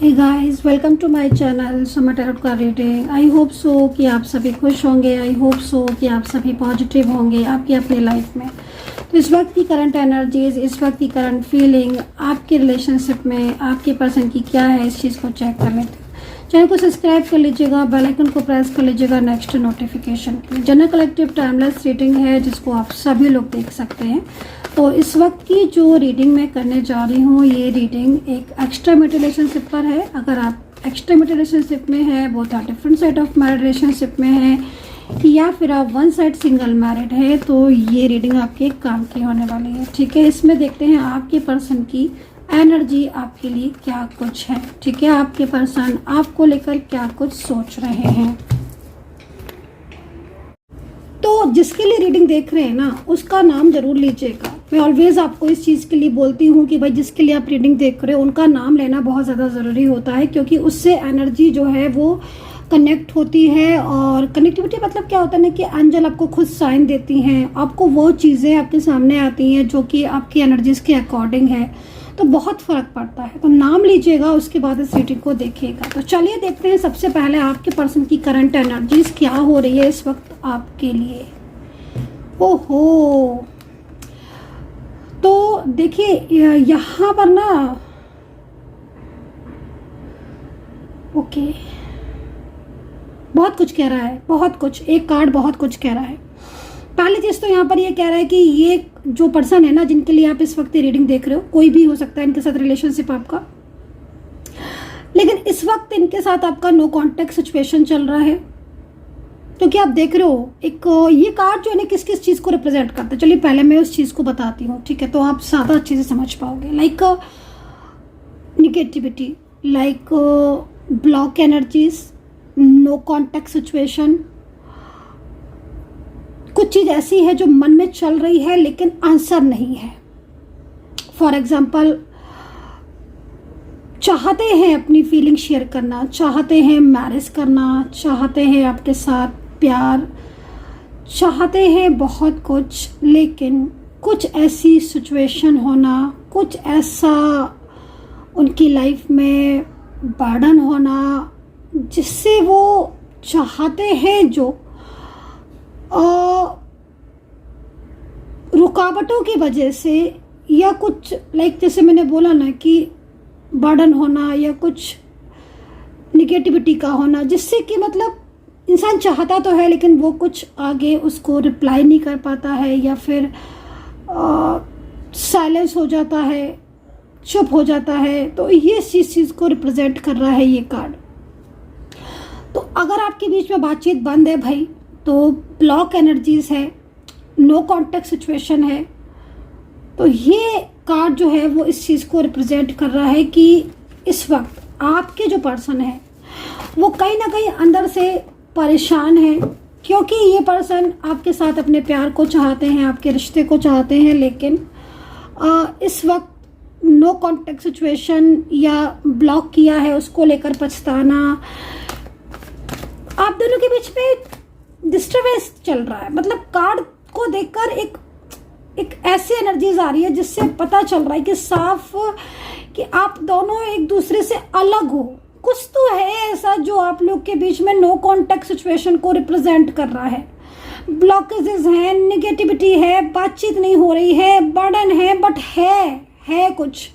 Hey guys, welcome to my channel Suma tarot का reading. I hope so कि आप सभी खुश होंगे। आई होप सो कि आप सभी पॉजिटिव होंगे आपकी अपनी लाइफ में। तो इस वक्त की करंट एनर्जीज, इस वक्त की करंट फीलिंग आपके रिलेशनशिप में आपके पर्सन की क्या है, इस चीज़ को चेक कर लेते हैं। चैनल को सब्सक्राइब कर लीजिएगा, बेल आइकन को प्रेस कर लीजिएगा नेक्स्ट नोटिफिकेशन के लिए। जनरल कलेक्टिव टाइमलेस रीडिंग है जिसको आप सभी लोग देख सकते हैं। तो इस वक्त की जो रीडिंग मैं करने जा रही हूँ, ये रीडिंग एक एक्स्ट्रा मैरिड रिलेशनशिप पर है। अगर आप एक्स्ट्रा मैरिड रिलेशनशिप में है, both are different side of married relationship में है, या फिर आप वन साइड सिंगल मैरिड है, तो ये रीडिंग आपके काम की होने वाली है। ठीक है, इसमें देखते हैं आपके पर्सन की एनर्जी आपके लिए क्या कुछ है। ठीक है, आपके पर्सन आपको लेकर क्या कुछ सोच रहे हैं। तो जिसके लिए रीडिंग देख रहे हैं ना, उसका नाम जरूर लीजिएगा। मैं ऑलवेज आपको इस चीज़ के लिए बोलती हूँ कि भाई जिसके लिए आप रीडिंग देख रहे हो उनका नाम लेना बहुत ज़्यादा ज़रूरी होता है, क्योंकि उससे एनर्जी जो है वो कनेक्ट होती है। और कनेक्टिविटी मतलब क्या होता है ना कि एंजल आपको खुद साइन देती हैं, आपको वो चीज़ें आपके सामने आती हैं जो कि आपकी एनर्जीज के अकॉर्डिंग है। तो बहुत फ़र्क पड़ता है। तो नाम लीजिएगा, उसके बाद इस रीडिंग को देखिएगा। तो चलिए देखते हैं सबसे पहले आपके पर्सन की करंट एनर्जीज क्या हो रही है इस वक्त आपके लिए। ओहो, तो देखिए यहाँ पर ना, ओके, बहुत कुछ कह रहा है, बहुत कुछ। एक कार्ड बहुत कुछ कह रहा है। पहली चीज़ तो यहाँ पर ये कह रहा है कि ये जो पर्सन है ना, जिनके लिए आप इस वक्त रीडिंग देख रहे हो, कोई भी हो सकता है इनके साथ रिलेशनशिप आपका, लेकिन इस वक्त इनके साथ आपका नो कॉन्टेक्ट सिचुएशन चल रहा है। क्योंकि आप देख रहे हो एक ये कार्ड जो है ना किस किस चीज़ को रिप्रेजेंट करता है। चलिए पहले मैं उस चीज़ को बताती हूँ, ठीक है, तो आप ज़्यादा अच्छे से समझ पाओगे। Like negativity, like block energies, no contact situation, कुछ चीज़ ऐसी है जो मन में चल रही है लेकिन आंसर नहीं है। फॉर एग्जाम्पल, चाहते हैं अपनी फीलिंग शेयर करना, चाहते हैं मैरिज करना, चाहते हैं आपके साथ प्यार, चाहते हैं बहुत कुछ, लेकिन कुछ ऐसी सिचुएशन होना, कुछ ऐसा उनकी लाइफ में बर्डन होना जिससे वो चाहते हैं जो रुकावटों की वजह से, या कुछ लाइक जैसे मैंने बोला ना कि बर्डन होना या कुछ निगेटिविटी का होना, जिससे कि मतलब इंसान चाहता तो है लेकिन वो कुछ आगे उसको रिप्लाई नहीं कर पाता है, या फिर साइलेंस हो जाता है, चुप हो जाता है। तो ये चीज़ को रिप्रेजेंट कर रहा है ये कार्ड। तो अगर आपके बीच में बातचीत बंद है भाई, तो ब्लॉक एनर्जीज है, नो कॉन्टेक्ट सिचुएशन है, तो ये कार्ड जो है वो इस चीज़ को रिप्रेजेंट कर रहा है कि इस वक्त आपके जो पर्सन है वो कहीं ना कहीं अंदर से परेशान है, क्योंकि ये पर्सन आपके साथ अपने प्यार को चाहते हैं, आपके रिश्ते को चाहते हैं, लेकिन इस वक्त नो कॉन्टेक्ट सिचुएशन या ब्लॉक किया है, उसको लेकर पछताना, आप दोनों के बीच में डिस्टर्बेंस चल रहा है। मतलब कार्ड को देखकर एक ऐसी एनर्जीज आ रही है जिससे पता चल रहा है कि साफ कि आप दोनों एक दूसरे से अलग हो। कुछ तो है ऐसा जो आप लोग के बीच में नो कॉन्टेक्ट सिचुएशन को रिप्रेजेंट कर रहा है। ब्लॉकेजेस हैं, निगेटिविटी है, बातचीत नहीं हो रही है, बर्डन है, बट है कुछ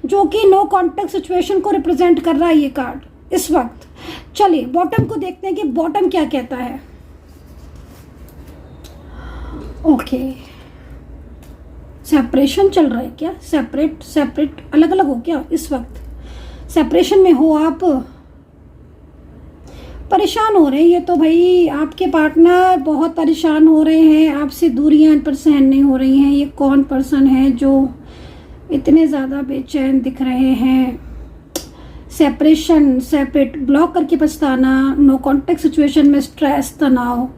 जो कि नो कॉन्टेक्ट सिचुएशन को रिप्रेजेंट कर रहा है ये कार्ड इस वक्त। चलिए बॉटम को देखते हैं कि बॉटम क्या कहता है। ओके, सेपरेशन चल रहा है क्या? सेपरेट अलग अलग हो क्या इस वक्त? सेपरेशन में हो आप, परेशान हो रहे हैं। ये तो भाई आपके पार्टनर बहुत परेशान हो रहे हैं, आपसे दूरियां इन पर सहन नहीं हो रही हैं। ये कौन पर्सन है जो इतने ज़्यादा बेचैन दिख रहे हैं? सेपरेशन, सेपरेट, ब्लॉक करके पछताना, नो कॉन्टेक्ट सिचुएशन में स्ट्रेस, तनाव।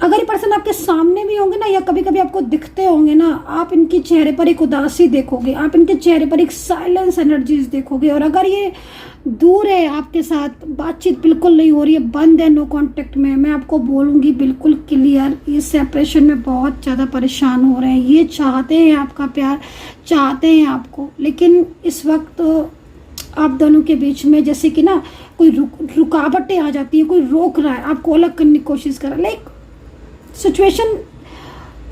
अगर ये पर्सन आपके सामने भी होंगे ना, या कभी कभी आपको दिखते होंगे ना, आप इनके चेहरे पर एक उदासी देखोगे, आप इनके चेहरे पर एक साइलेंस एनर्जीज देखोगे। और अगर ये दूर है आपके साथ, बातचीत बिल्कुल नहीं हो रही है, बंद है नो कांटेक्ट में, मैं आपको बोलूँगी बिल्कुल क्लियर, ये सेपरेशन में बहुत ज़्यादा परेशान हो रहे हैं। ये चाहते हैं आपका प्यार, चाहते हैं आपको, लेकिन इस वक्त आप दोनों के बीच में जैसे कि ना कोई रुकावटें आ जाती है, कोई रोक रहा है, आपको अलग करने की कोशिश कर रहा है। लाइक सिचुएशन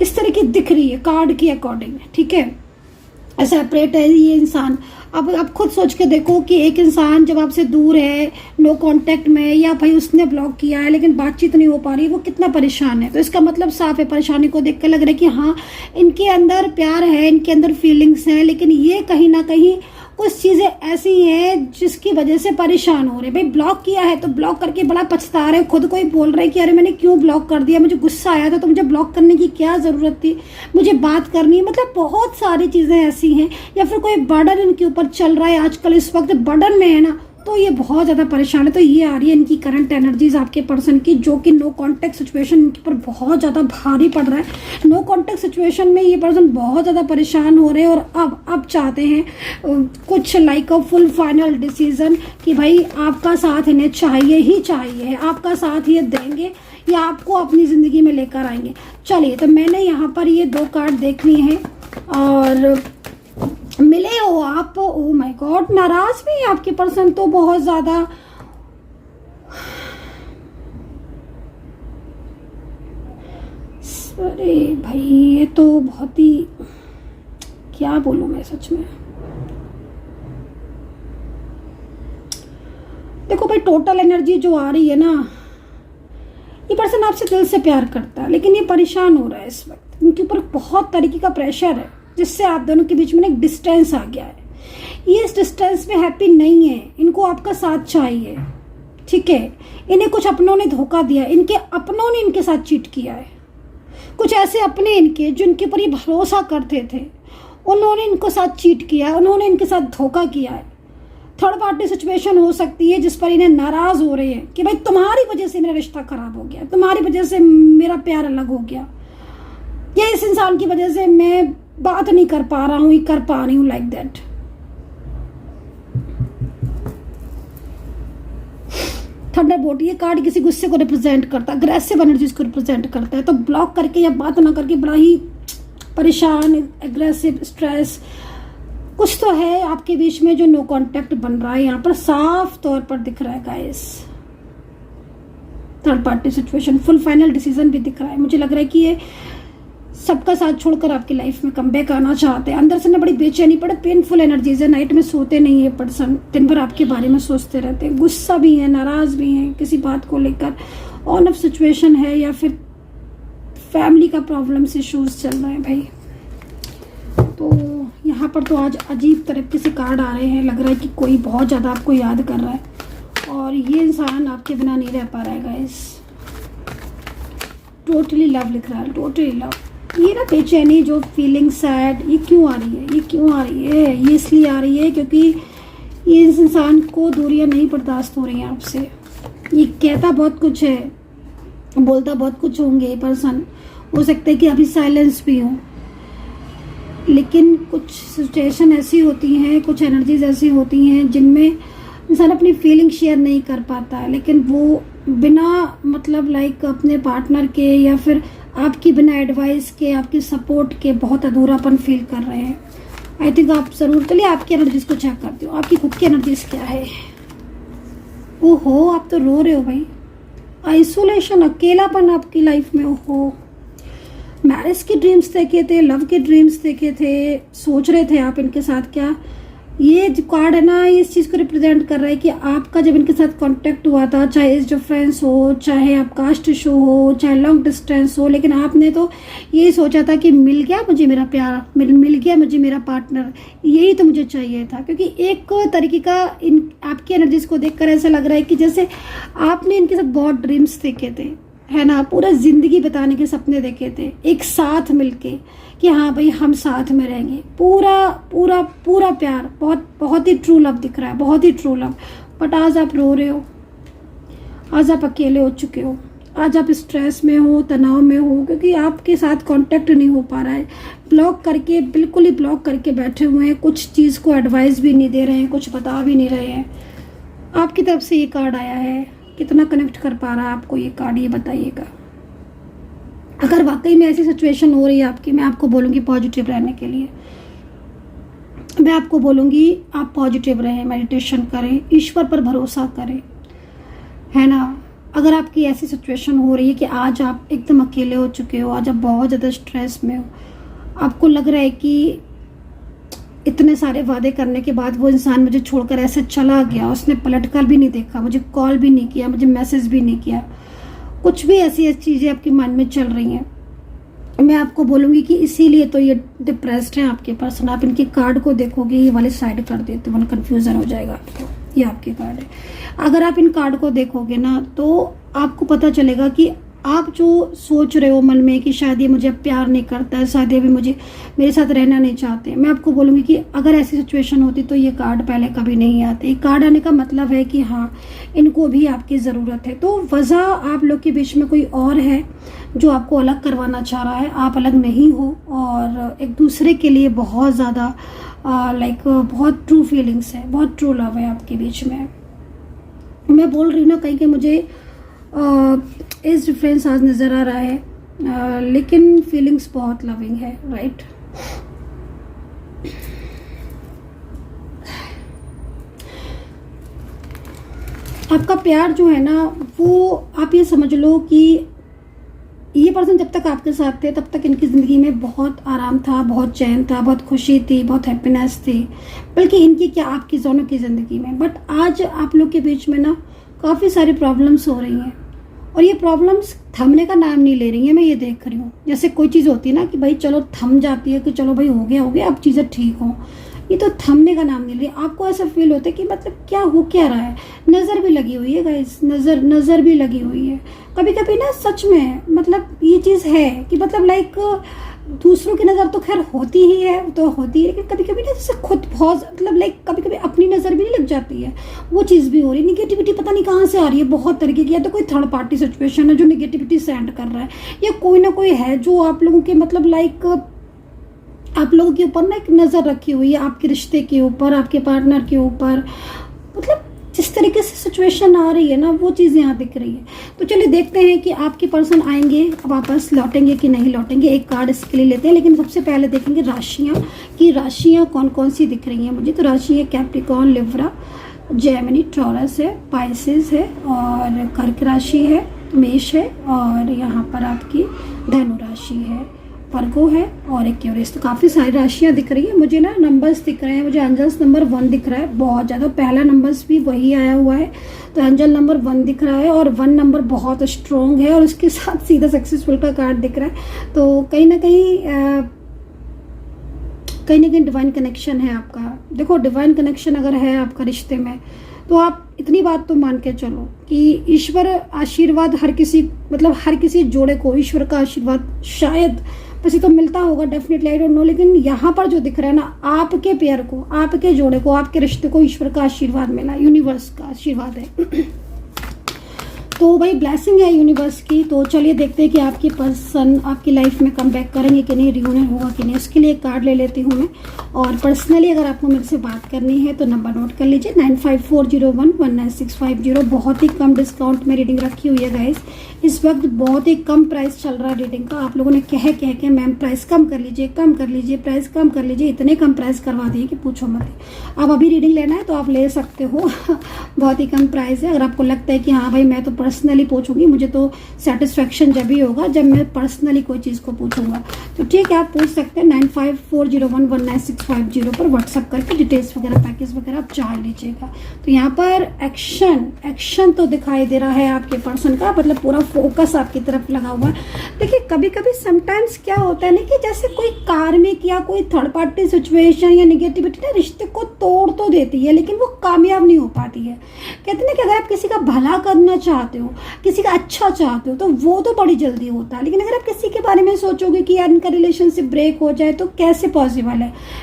इस तरह की दिख रही है कार्ड के अकॉर्डिंग, ठीक है। सेपरेट है ये इंसान। अब आप खुद सोच के देखो कि एक इंसान जब आपसे दूर है, नो कांटेक्ट में, या भाई उसने ब्लॉक किया है लेकिन बातचीत नहीं हो पा रही, वो कितना परेशान है। तो इसका मतलब साफ है, परेशानी को देख कर लग रहा है कि हाँ इनके अंदर प्यार है, इनके अंदर फीलिंग्स हैं, लेकिन ये कहीं ना कहीं कुछ चीज़ें ऐसी हैं जिसकी वजह से परेशान हो रहे हैं। भाई ब्लॉक किया है तो ब्लॉक करके बड़ा पछता रहे, खुद को ही बोल रहे हैं कि अरे मैंने क्यों ब्लॉक कर दिया, मुझे गुस्सा आया था तो मुझे ब्लॉक करने की क्या ज़रूरत थी, मुझे बात करनी है। मतलब बहुत सारी चीज़ें ऐसी हैं, या फिर कोई बर्डन इनके ऊपर चल रहा है आजकल, इस वक्त बर्डन में है ना, तो ये बहुत ज़्यादा परेशान है। तो ये आ रही है इनकी करंट एनर्जीज आपके पर्सन की, जो कि नो कांटेक्ट सिचुएशन इनके ऊपर बहुत ज़्यादा भारी पड़ रहा है। नो कांटेक्ट सिचुएशन में ये पर्सन बहुत ज़्यादा परेशान हो रहे हैं, और अब चाहते हैं कुछ like a full final decision कि भाई आपका साथ इन्हें चाहिए ही चाहिए, आपका साथ ये देंगे या आपको अपनी ज़िंदगी में लेकर आएंगे। चलिए, तो मैंने यहाँ पर ये 2 कार्ड देख लिए हैं, और मिले हो आप, ओ माय गॉड, नाराज भी है आपके पर्सन तो बहुत ज्यादा। अरे भाई ये तो बहुत ही, क्या बोलूं मैं सच में। देखो भाई, टोटल एनर्जी जो आ रही है ना, ये पर्सन आपसे दिल से प्यार करता है, लेकिन ये परेशान हो रहा है इस वक्त। इनके ऊपर बहुत तरीके का प्रेशर है, जिससे आप दोनों के बीच में एक डिस्टेंस आ गया है। ये इस डिस्टेंस में हैप्पी नहीं है, इनको आपका साथ चाहिए, ठीक है। इन्हें कुछ अपनों ने धोखा दिया, इनके अपनों ने इनके साथ चीट किया है। कुछ ऐसे अपने इनके जो इनके ऊपर ये भरोसा करते थे, उन्होंने इनको साथ चीट किया है, उन्होंने इनके साथ धोखा किया है। थर्ड पार्टी सिचुएशन हो सकती है जिस पर इन्हें नाराज हो रहे हैं कि भाई तुम्हारी वजह से मेरा रिश्ता खराब हो गया, तुम्हारी वजह से मेरा प्यार अलग हो गया, या इस इंसान की वजह से मैं बात नहीं कर पा रहा हूं, कर पा रही हूं, लाइक दैट। थंडरबोल्ट ये कार्ड किसी गुस्से को रिप्रेजेंट करता है, अग्रेसिव एनर्जीज को रिप्रेजेंट करता है। तो ब्लॉक करके या बात ना करके बड़ा ही परेशान, एग्रेसिव, स्ट्रेस कुछ तो है आपके बीच में जो नो कांटेक्ट बन रहा है, यहाँ पर साफ तौर पर दिख रहा है guys. Third party situation, full final decision भी दिख रहा है। मुझे लग रहा है कि ये सबका साथ छोड़कर आपकी लाइफ में कमबैक आना चाहते हैं। अंदर से ना बड़ी बेचैनी, बड़े पेनफुल एनर्जीज है, नाइट में सोते नहीं है पर्सन, दिन भर आपके बारे में सोचते रहते हैं, गुस्सा भी है, नाराज भी हैं किसी बात को लेकर, ऑन ऑफ सिचुएशन है, या फिर फैमिली का प्रॉब्लम्स इश्यूज चल रहे हैं भाई। तो यहाँ पर तो आज अजीब तरह से कार्ड आ रहे हैं, लग रहा है कि कोई बहुत ज़्यादा आपको याद कर रहा है, और ये इंसान आपके बिना नहीं रह पा रहा है गाइस। टोटली लव लिख रहा है, टोटली लव। ये ना बेचैनी, जो फीलिंग सैड, ये क्यों आ रही है, ये क्यों आ रही है? ये इसलिए आ रही है क्योंकि ये इस इंसान को दूरियां नहीं बर्दाश्त हो रही हैं आपसे। ये कहता बहुत कुछ है, बोलता बहुत कुछ होंगे ये पर्सन, हो सकता है कि अभी साइलेंस भी हो, लेकिन कुछ सिचुएशन ऐसी होती हैं, कुछ एनर्जीज ऐसी होती हैं जिनमें इंसान अपनी फीलिंग शेयर नहीं कर पाता है, लेकिन वो बिना मतलब लाइक अपने पार्टनर के या फिर आपकी बिना एडवाइस के, आपकी सपोर्ट के बहुत अधूरापन फील कर रहे हैं। आई थिंक आप ज़रूर, चलिए आपकी एनर्जीज को चेक करती हूँ, आपकी खुद की एनर्जीज क्या है। ओहो, आप तो रो रहे हो भाई। आइसोलेशन, अकेलापन आपकी लाइफ में। ओहो, मैरिज के ड्रीम्स देखे थे, लव के ड्रीम्स देखे थे, सोच रहे थे आप इनके साथ क्या। ये जो कार्ड है ना, ये इस चीज़ को रिप्रेजेंट कर रहा है कि आपका जब इनके साथ कांटेक्ट हुआ था, चाहे एज डिफरेंस हो, चाहे आप कास्ट इशू हो, चाहे लॉन्ग डिस्टेंस हो, लेकिन आपने तो यही सोचा था कि मिल गया मुझे मेरा प्यार, मिल गया मुझे मेरा पार्टनर, यही तो मुझे चाहिए था। क्योंकि एक तरीके का इन आपकी एनर्जीज को देखकर ऐसा लग रहा है कि जैसे आपने इनके साथ बहुत ड्रीम्स देखे थे, है ना, पूरा ज़िंदगी बिताने के सपने देखे थे एक साथ मिलके कि हाँ भाई हम साथ में रहेंगे, पूरा पूरा पूरा प्यार, बहुत बहुत ही ट्रू लव दिख रहा है, बहुत ही ट्रू लव। बट आज आप रो रहे हो, आज आप अकेले हो चुके हो, आज आप स्ट्रेस में हो, तनाव में हो, क्योंकि आपके साथ कांटेक्ट नहीं हो पा रहा है। ब्लॉक करके, बिल्कुल ही ब्लॉक करके बैठे हुए हैं, कुछ चीज़ को एडवाइस भी नहीं दे रहे हैं, कुछ बता भी नहीं रहे हैं। आपकी तरफ से ये कार्ड आया है, कितना कनेक्ट कर पा रहा है आपको ये कार्ड, ये बताइएगा। अगर वाकई में ऐसी सिचुएशन हो रही है आपकी, मैं आपको बोलूँगी पॉजिटिव रहने के लिए। मैं आपको बोलूँगी आप पॉजिटिव रहें, मेडिटेशन करें, ईश्वर पर भरोसा करें, है ना। अगर आपकी ऐसी सिचुएशन हो रही है कि आज आप एकदम अकेले हो चुके हो, आज आप बहुत ज़्यादा स्ट्रेस में हो, आपको लग रहा है कि इतने सारे वादे करने के बाद वो इंसान मुझे छोड़कर ऐसे चला गया, उसने पलटकर भी नहीं देखा, मुझे कॉल भी नहीं किया, मुझे मैसेज भी नहीं किया, कुछ भी ऐसी चीज़ें आपके मन में चल रही हैं, मैं आपको बोलूँगी कि इसीलिए तो ये डिप्रेस्ड हैं आपके पर्सन। आप इनके कार्ड को देखोगे, ये वाले साइड कर देते वरना कन्फ्यूज़न हो जाएगा आपको। ये आपके कार्ड है। अगर आप इन कार्ड को देखोगे ना तो आपको पता चलेगा कि आप जो सोच रहे हो मन में कि शायद ये मुझे प्यार नहीं करता है, शायद ये भी मुझे मेरे साथ रहना नहीं चाहते, मैं आपको बोलूँगी कि अगर ऐसी सिचुएशन होती तो ये कार्ड पहले कभी नहीं आते। ये कार्ड आने का मतलब है कि हाँ, इनको भी आपकी ज़रूरत है। तो वजह आप लोग के बीच में कोई और है जो आपको अलग करवाना चाह रहा है, आप अलग नहीं हो और एक दूसरे के लिए बहुत ज़्यादा बहुत ट्रू फीलिंग्स है, बहुत ट्रू लव है आपके बीच में। मैं बोल रही हूँ ना कहीं कि मुझे इस डिफरेंस आज नज़र आ रहा है, लेकिन फीलिंग्स बहुत लविंग है, राइट। आपका प्यार जो है ना वो आप ये समझ लो कि ये पर्सन जब तक आपके साथ थे तब तक इनकी ज़िंदगी में बहुत आराम था, बहुत चैन था, बहुत खुशी थी, बहुत हैप्पीनेस थी, बल्कि इनकी क्या आपकी दोनों की ज़िंदगी में। बट आज आप लोग के बीच में ना काफ़ी सारी प्रॉब्लम्स हो रही हैं और ये प्रॉब्लम्स थमने का नाम नहीं ले रही हैं। मैं ये देख रही हूँ जैसे कोई चीज़ होती है ना कि भाई चलो थम जाती है कि चलो भाई हो गया अब चीज़ें ठीक हों, ये तो थमने का नाम नहीं ले। आपको ऐसा फील होता है कि मतलब क्या हो क्या रहा है। नज़र भी लगी हुई है गाइस, नज़र भी लगी हुई है। कभी कभी ना सच में मतलब ये चीज़ है कि मतलब दूसरों की नज़र तो खैर होती ही है, तो होती है, लेकिन कभी कभी ना जैसे खुद बहुत मतलब कभी कभी अपनी नज़र भी नहीं लग जाती है, वो चीज़ भी हो रही है। निगेटिविटी पता नहीं कहाँ से आ रही है, बहुत तरीके की। या तो कोई थर्ड पार्टी सिचुएशन है जो निगेटिविटी सेंड कर रहा है, या कोई ना कोई है जो आप लोगों के मतलब आप लोगों के ऊपर ना एक नज़र रखी हुई है, आपके रिश्ते के ऊपर, आपके पार्टनर के ऊपर। मतलब जिस तरीके से सिचुएशन आ रही है ना वो चीज़ यहाँ दिख रही है। तो चलिए देखते हैं कि आपके पर्सन आएंगे वापस, लौटेंगे कि नहीं लौटेंगे। एक कार्ड इसके लिए लेते हैं, लेकिन सबसे पहले देखेंगे राशियाँ कि राशियाँ कौन कौन सी दिख रही हैं मुझे। तो राशि है कैप्रिकॉर्न, लिब्रा, जेमिनी, टॉरस है, पाइसेस है और कर्क राशि है, मेष है और यहाँ पर आपकी धनु राशि है, वर्गो है और एक्वेरियस। तो काफ़ी सारी राशियाँ दिख रही है मुझे ना। नंबर्स दिख रहे हैं मुझे, एंजल्स नंबर 1 दिख रहा है बहुत ज़्यादा, पहला नंबर्स भी वही आया हुआ है, तो एंजल नंबर 1 दिख रहा है और 1 नंबर बहुत स्ट्रॉन्ग है और उसके साथ सीधा सक्सेसफुल का कार्ड दिख रहा है। तो कहीं ना कहीं डिवाइन कनेक्शन है आपका। देखो डिवाइन कनेक्शन अगर है आपका रिश्ते में तो आप इतनी बात तो मान के चलो कि ईश्वर आशीर्वाद हर किसी जोड़े को ईश्वर का आशीर्वाद शायद वैसे तो मिलता होगा, डेफिनेटली, आई डोंट नो, लेकिन यहाँ पर जो दिख रहा है ना आपके पेयर को, आपके जोड़े को, आपके रिश्ते को ईश्वर का आशीर्वाद मिला, यूनिवर्स का आशीर्वाद है। तो भाई ब्लेसिंग है यूनिवर्स की। तो चलिए देखते हैं कि आपकी पर्सन आपकी लाइफ में कम बैक करेंगे कि नहीं, रियूनियन होगा कि नहीं। इसके लिए एक कार्ड ले लेती हूँ मैं। और पर्सनली अगर आपको मेरे से बात करनी है तो नंबर नोट कर लीजिए 9540119650। बहुत ही कम डिस्काउंट में रीडिंग रखी हुई है गाइस। इस वक्त बहुत ही कम प्राइस चल रहा है रीडिंग का। आप लोगों ने कह के मैम प्राइस कम कर लीजिए, प्राइस कम कर लीजिए, इतने कम प्राइस करवा दिए कि पूछो मत। अब अभी रीडिंग लेना है तो आप ले सकते हो बहुत ही कम प्राइस है। अगर आपको लगता है कि हाँ भाई मैं तो पर्सनली पूछूंगी, मुझे तो सेटिस्फेक्शन जब ही होगा जब मैं पर्सनली कोई चीज़ को पूछूंगा, तो ठीक है आप पूछ सकते हैं। 9540119650 पर व्हाट्सअप करके डिटेल्स वगैरह पैकेज वगैरह आप जान लीजिएगा। तो यहाँ पर एक्शन तो दिखाई दे रहा है आपके पर्सन का, मतलब पूरा फोकस आपकी तरफ लगा हुआ है। देखिए कभी कभी समटाइम्स क्या होता है ना कि जैसे कोई कार्मिक या कोई थर्ड पार्टी सिचुएशन या निगेटिविटी ना रिश्ते को तोड़ तो देती है लेकिन वो कामयाब नहीं हो पाती है। कहते हैं ना कि अगर आप किसी का भला करना चाहते हो, किसी का अच्छा चाहते हो, तो वो तो बड़ी जल्दी होता है, लेकिन अगर आप किसी के बारे में सोचोगे कि यार इनका रिलेशनशिप ब्रेक हो जाए तो कैसे पॉसिबल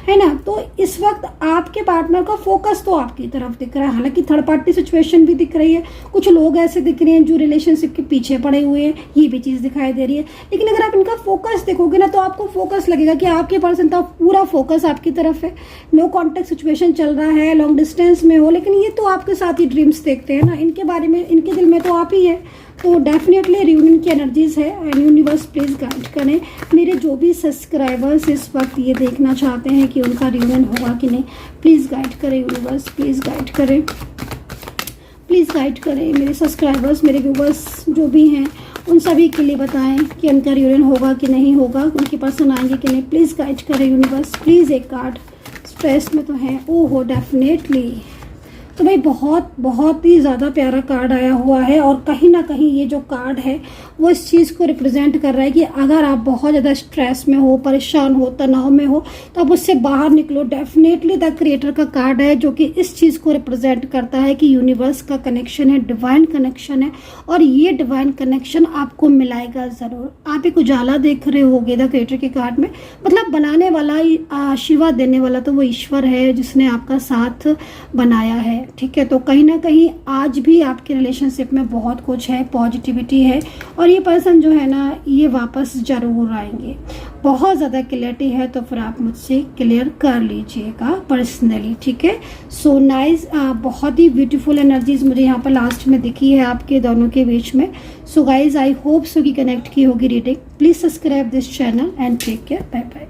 है ना। तो इस वक्त आपके पार्टनर का फोकस तो आपकी तरफ दिख रहा है। हालांकि थर्ड पार्टी सिचुएशन भी दिख रही है, कुछ लोग ऐसे दिख रहे हैं जो रिलेशनशिप के पीछे पड़े हुए हैं, ये भी चीज़ दिखाई दे रही है। लेकिन अगर आप इनका फोकस देखोगे ना तो आपको फोकस लगेगा कि आपके पर्सन का पूरा फोकस आपकी तरफ है। नो कॉन्टेक्ट सिचुएशन चल रहा है, लॉन्ग डिस्टेंस में हो, लेकिन ये तो आपके साथ ही ड्रीम्स देखते हैं ना। इनके बारे में, इनके दिल में तो आप ही है, तो डेफिनेटली रियूनियन की एनर्जीज है एंड यूनिवर्स प्लीज़ गाइड करें। मेरे जो भी सब्सक्राइबर्स इस वक्त ये देखना चाहते हैं कि उनका रियूनियन होगा कि नहीं, प्लीज़ गाइड करें यूनिवर्स, प्लीज़ गाइड करें, प्लीज़ गाइड करें। मेरे सब्सक्राइबर्स, मेरे व्यूवर्स जो भी हैं उन सभी के लिए बताएं कि उनका रियूनियन होगा कि नहीं होगा, उनके पर्सन आएंगे कि नहीं, प्लीज़ गाइड करें यूनिवर्स। प्लीज़ एक कार्ड, स्ट्रेस में तो हैं, ओहो डेफिनेटली। तो भाई बहुत ही ज़्यादा प्यारा कार्ड आया हुआ है और कहीं ना कहीं ये जो कार्ड है वो इस चीज़ को रिप्रेजेंट कर रहा है कि अगर आप बहुत ज़्यादा स्ट्रेस में हो, परेशान हो, तनाव में हो, तो आप उससे बाहर निकलो। डेफिनेटली द क्रिएटर का कार्ड है जो कि इस चीज़ को रिप्रेजेंट करता है कि यूनिवर्स का कनेक्शन है, डिवाइन कनेक्शन है और ये डिवाइन कनेक्शन आपको मिलाएगा ज़रूर। आप एक उजाला देख रहे होगे द क्रिएटर के कार्ड में, मतलब बनाने वाला, आशीर्वाद देने वाला तो वो ईश्वर है जिसने आपका साथ बनाया है, ठीक है। तो कहीं ना कहीं आज भी आपके रिलेशनशिप में बहुत कुछ है, पॉजिटिविटी है और ये पर्सन जो है ना ये वापस जरूर आएंगे। बहुत ज़्यादा क्लियरिटी है तो फिर आप मुझसे क्लियर कर लीजिएगा पर्सनली, ठीक है। सो नाइस, बहुत ही ब्यूटीफुल एनर्जीज मुझे यहाँ पर लास्ट में दिखी है आपके दोनों के बीच में। So guys I hope so कि कनेक्ट की होगी reading. Please subscribe this channel and take care, bye bye.